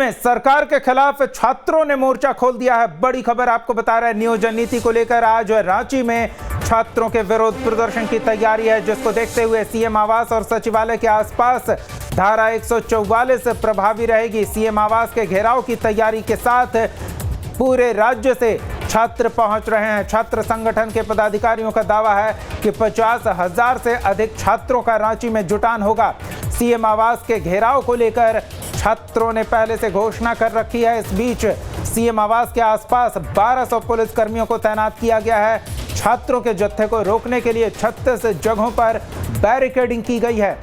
में सरकार के खिलाफ छात्रों ने मोर्चा खोल दिया है। बड़ी खबर आपको बता रहे हैं, नियोजन नीति को लेकर आज रांची में छात्रों के विरोध प्रदर्शन की तैयारी है, जिसको देखते हुए सीएम आवास और सचिवालय के आसपास धारा 144 प्रभावी रहेगी। सीएम आवास के घेराव की तैयारी के साथ पूरे राज्य से छात्र पहुंच रहे हैं। छात्र संगठन के पदाधिकारियों का दावा है कि 50,000 से अधिक छात्रों का रांची में जुटान होगा। सीएम आवास के घेराव को लेकर छात्रों ने पहले से घोषणा कर रखी है। इस बीच सीएम आवास के आसपास 1200 पुलिसकर्मियों को तैनात किया गया है। छात्रों के जत्थे को रोकने के लिए 36 जगहों पर बैरिकेडिंग की गई है।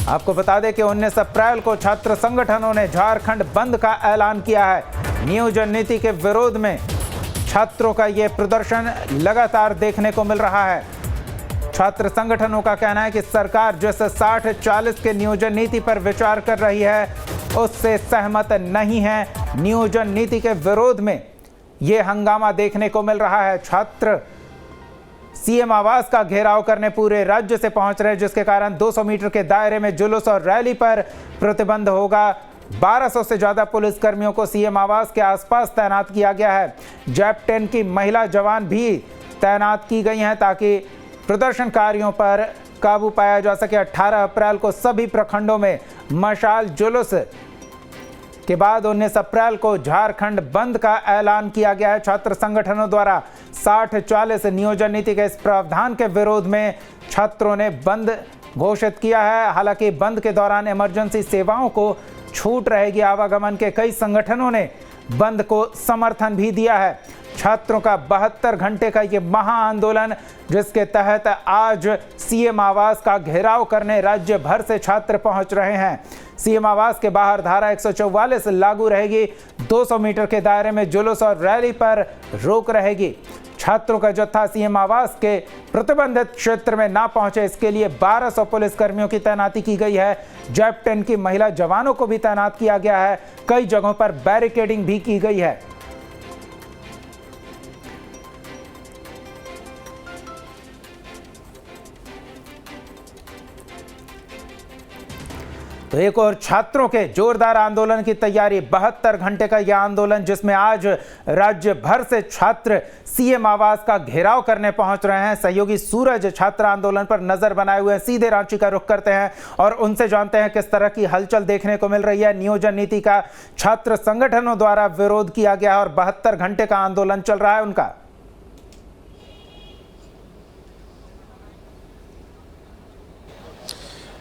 आपको बता दें कि 19 अप्रैल को छात्र संगठनों ने झारखंड बंद का ऐलान किया है। नियोजन नीति के विरोध में छात्रों का यह प्रदर्शन लगातार देखने को मिल रहा है। छात्र संगठनों का कहना है कि सरकार जिस 60-40 के नियोजन नीति पर विचार कर रही है, उससे सहमत नहीं है। नियोजन नीति के विरोध में यह हंगामा देखने को मिल रहा है। छात्र सीएम आवास का घेराव करने पूरे राज्य से पहुंच रहे, जिसके कारण 200 मीटर के दायरे में जुलूस और रैली पर प्रतिबंध होगा। 1200 से ज्यादा पुलिसकर्मियों को सीएम आवास के आसपास तैनात किया गया है। जैप 10 की महिला जवान भी तैनात की गई हैं ताकि प्रदर्शनकारियों पर काबू पाया जा सके। 18 अप्रैल को सभी प्रखंडों में मशाल जुलूस के बाद 19 अप्रैल को झारखंड बंद का ऐलान किया गया है। छात्र संगठनों द्वारा 60-40 नियोजन नीति के इस प्रावधान के विरोध में छात्रों ने बंद घोषित किया है। हालांकि बंद के दौरान इमरजेंसी सेवाओं को छूट रहेगी। आवागमन के कई संगठनों ने बंद को समर्थन भी दिया है। छात्रों का 72 घंटे का ये महा आंदोलन, जिसके तहत आज सीएम आवास का घेराव करने राज्य भर से छात्र पहुंच रहे हैं। सीएम आवास के बाहर धारा 144 लागू रहेगी। 200 मीटर के दायरे में जुलूस और रैली पर रोक रहेगी। छात्रों का जत्था सीएम आवास के प्रतिबंधित क्षेत्र में ना पहुंचे, इसके लिए 1200 पुलिसकर्मियों की तैनाती की गई है। जैप 10 की महिला जवानों को भी तैनात किया गया है। कई जगहों पर बैरिकेडिंग भी की गई है। तो एक और छात्रों के जोरदार आंदोलन की तैयारी। 72 घंटे का यह आंदोलन, जिसमें आज राज्य भर से छात्र सीएम आवास का घेराव करने पहुंच रहे हैं। सहयोगी सूरज छात्र आंदोलन पर नजर बनाए हुए हैं। सीधे रांची का रुख करते हैं और उनसे जानते हैं किस तरह की हलचल देखने को मिल रही है। नियोजन नीति का छात्र संगठनों द्वारा विरोध किया गया और 72 घंटे का आंदोलन चल रहा है उनका।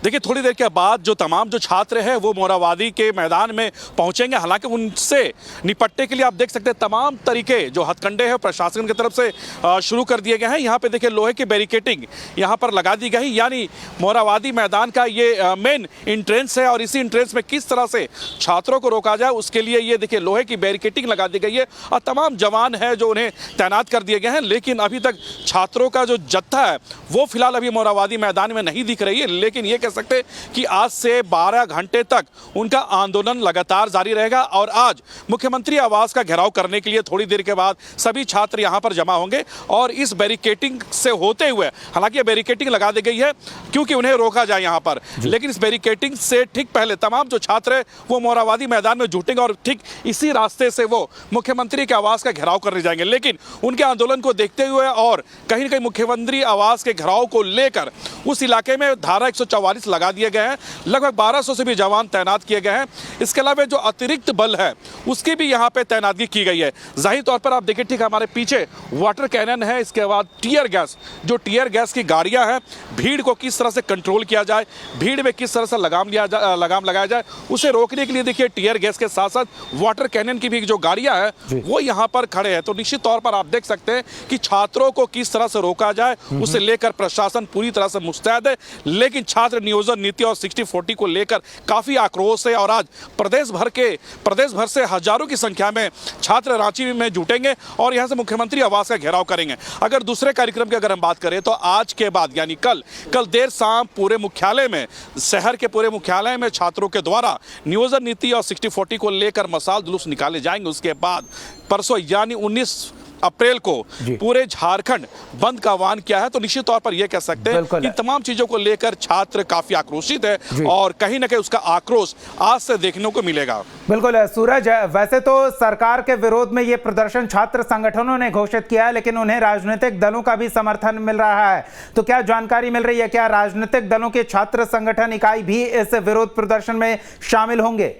देखिए, थोड़ी देर के बाद जो तमाम छात्र हैं वो मोराबादी के मैदान में पहुंचेंगे। हालांकि उनसे निपटने के लिए आप देख सकते हैं तमाम तरीके जो हथकंडे हैं प्रशासन की तरफ से शुरू कर दिए गए हैं। यहाँ पे देखिए लोहे की बैरिकेडिंग यहाँ पर लगा दी गई, यानी मोराबादी मैदान का ये मेन इंट्रेंस है और इसी इंट्रेंस में किस तरह से छात्रों को रोका जाए उसके लिए ये देखिए लोहे की बैरिकेडिंग लगा दी गई है और तमाम जवान हैं जो उन्हें तैनात कर दिए गए हैं। लेकिन अभी तक छात्रों का जो जत्था है वो फिलहाल अभी मोराबादी मैदान में नहीं दिख रही है। लेकिन ये सकते कि आज से 12 घंटे तक उनका आंदोलन लगातार जारी रहेगा और आज मुख्यमंत्री आवास का घेराव करने के लिए थोड़ी देर के बाद सभी छात्र यहां पर जमा होंगे और इस बैरिकेडिंग से होते हुए, हालांकि ये बैरिकेडिंग लगा दी गई है क्योंकि उन्हें रोका जाए यहां पर, लेकिन इस बैरिकेडिंग से ठीक पहले तमाम जो छात्र हैं वो मोराबादी मैदान में जुटेंगे और ठीक इसी रास्ते से वो मुख्यमंत्री के आवास का घेराव करने जाएंगे। लेकिन उनके आंदोलन को देखते हुए और कहीं ना कहीं मुख्यमंत्री आवास के घेराव को लेकर उस इलाके में धारा 144 लगा दिए गए हैं। लगभग 1200 से भी जवान तैनात किए गए हैं। इसके अलावा जो अतिरिक्त बल है उसकी भी यहाँ पे तैनाती की गई है। जाहिर तौर पर आप देखिए ठीक हमारे पीछे वाटर कैनन है, इसके बाद टीयर गैस, जो टीयर गैस की गाड़ियां हैं, भीड़ को किस तरह से कंट्रोल किया जाए, भीड़ में किस तरह से लगाम लगाया जाए, उसे रोकने के लिए देखिए टीयर गैस के साथ साथ वाटर कैनन की भी जो गाड़ियां हैं वो यहाँ पर खड़े हैं। तो निश्चित तौर पर आप देख सकते हैं कि छात्रों को किस तरह से रोका जाए उसे लेकर प्रशासन पूरी तरह से मुस्तैद है। लेकिन छात्र नियोजन नीति और 60-40 को लेकर काफी आक्रोश है और आज प्रदेश भर से हजारों की संख्या में छात्र रांची में जुटेंगे और यहां से मुख्यमंत्री आवास का घेराव करेंगे। अगर दूसरे कार्यक्रम की अगर हम बात करें तो आज के बाद यानी कल देर शाम पूरे मुख्यालय में, शहर के पूरे मुख्यालय में छात्रों के द्वारा नियोजन नीति और 60-40 को लेकर मशाल जुलूस निकाले जाएंगे। उसके बाद परसों यानी 19 अप्रैल को पूरे झारखंड बंद का आह्वान किया है, तो निश्चित तौर पर यह कह सकते हैं कि तमाम चीजों को लेकर छात्र काफी आक्रोशित है और कहीं ना कहीं उसका आक्रोश आज से देखने को मिलेगा। बिल्कुल सूरज, वैसे तो सरकार के विरोध में ये प्रदर्शन छात्र संगठनों ने घोषित किया है, लेकिन उन्हें राजनीतिक दलों का भी समर्थन मिल रहा है। तो क्या जानकारी मिल रही है, क्या राजनीतिक दलों के छात्र संगठन इकाई भी इस विरोध प्रदर्शन में शामिल होंगे?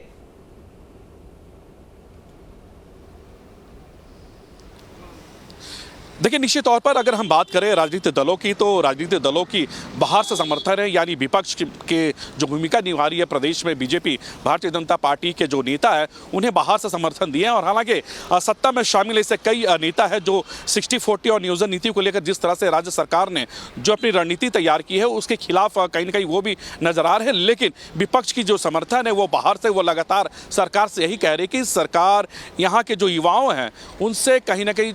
देखिए, निश्चित तौर पर अगर हम बात करें राजनीतिक दलों की, तो राजनीतिक दलों की बाहर से समर्थन है, यानी विपक्ष के जो भूमिका निभा रही है प्रदेश में बीजेपी, भारतीय जनता पार्टी के जो नेता है उन्हें बाहर से समर्थन दिए हैं। और हालांकि सत्ता में शामिल ऐसे कई नेता है जो 60-40 और नियोजन नीति को लेकर जिस तरह से राज्य सरकार ने जो अपनी रणनीति तैयार की है उसके खिलाफ कहीं ना कहीं वो भी नजर आ रहे हैं। लेकिन विपक्ष की जो समर्थन है वो बाहर से, वो लगातार सरकार से यही कह रही कि सरकार यहाँ के जो युवाओं हैं उनसे कहीं ना कहीं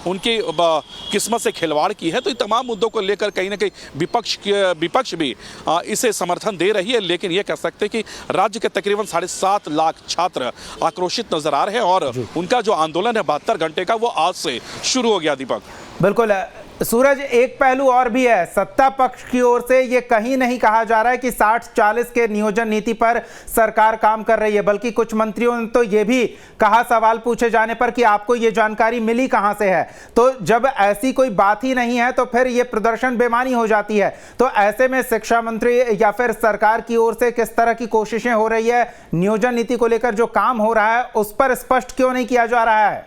उनकी किस्मत से खिलवाड़ की है। तो इन तमाम मुद्दों को लेकर कहीं ना कहीं विपक्ष भी इसे समर्थन दे रही है। लेकिन ये कह सकते हैं कि राज्य के तकरीबन 7.5 लाख छात्र आक्रोशित नजर आ रहे हैं और उनका जो आंदोलन है 72 घंटे का, वो आज से शुरू हो गया। दीपक, बिल्कुल सूरज, एक पहलू और भी है। सत्ता पक्ष की ओर से ये कहीं नहीं कहा जा रहा है कि 60-40 के नियोजन नीति पर सरकार काम कर रही है, बल्कि कुछ मंत्रियों ने तो ये भी कहा सवाल पूछे जाने पर कि आपको ये जानकारी मिली कहां से है। तो जब ऐसी कोई बात ही नहीं है तो फिर ये प्रदर्शन बेमानी हो जाती है। तो ऐसे में शिक्षा मंत्री या फिर सरकार की ओर से किस तरह की कोशिशें हो रही है, नियोजन नीति को लेकर जो काम हो रहा है उस पर स्पष्ट क्यों नहीं किया जा रहा है?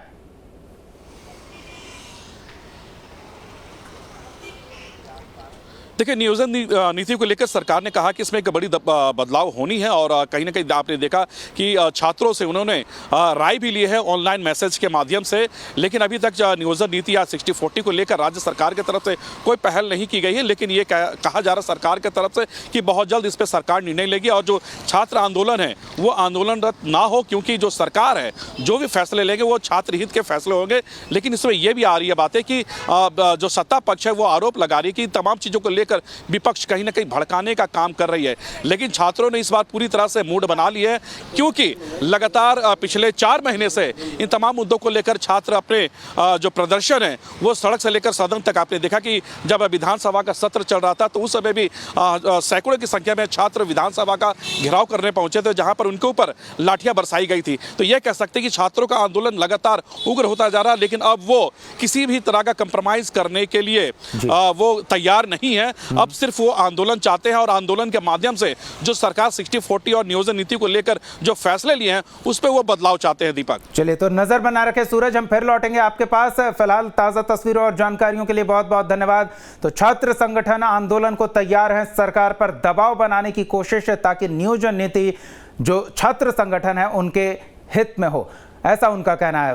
देखिए, नियोजन नीति को लेकर सरकार ने कहा कि इसमें एक बड़ी बदलाव होनी है और कहीं ना कहीं आपने देखा कि छात्रों से उन्होंने राय भी ली है ऑनलाइन मैसेज के माध्यम से। लेकिन अभी तक नियोजन नीति या 60-40 को लेकर राज्य सरकार की तरफ से कोई पहल नहीं की गई है। लेकिन ये कहा जा रहा सरकार की तरफ से कि बहुत जल्द इस पर सरकार निर्णय लेगी और जो छात्र आंदोलन है वो आंदोलनरत ना हो, क्योंकि जो सरकार है जो भी फैसले लेंगे वो छात्र हित के फैसले होंगे। लेकिन इसमें यह भी आ रही है बातें कि जो सत्ता पक्ष है वो आरोप लगा रही है कि तमाम चीज़ों को लेकर विपक्ष कहीं ना कहीं भड़काने का काम कर रही है। लेकिन छात्रों ने इस बार पूरी तरह से मूड बना ली है, क्योंकि लगातार पिछले 4 महीने से इन तमाम मुद्दों को लेकर छात्र अपने जो प्रदर्शन है वो सड़क से लेकर सदन तक, आपने देखा कि जब विधानसभा का सत्र चल रहा था तो उस समय भी सैकड़ों की संख्या में छात्र विधानसभा का घेराव करने पहुंचे थे, जहां पर उनके ऊपर लाठियां बरसाई गई थी। तो यह कह सकते हैं कि छात्रों का आंदोलन लगातार उग्र होता जा रहा है, लेकिन अब वो किसी भी तरह का कंप्रोमाइज करने के लिए वो तैयार नहीं है। अब सिर्फ वो आंदोलन चाहते हैं और आंदोलन के माध्यम से जो सरकार 60-40 और नियोजन नीति को लेकर जो फैसले लिए हैं उस पर वो बदलाव चाहते हैं। दीपक, चलिए तो नजर बना रखे सूरज, हम फिर लौटेंगे आपके पास। फिलहाल ताजा तस्वीरों और जानकारियों के लिए बहुत बहुत धन्यवाद। तो छात्र संगठन आंदोलन को तैयार हैं, सरकार पर दबाव बनाने की कोशिश है ताकि नियोजन नीति जो छात्र संगठन है उनके हित में हो, ऐसा उनका कहना है।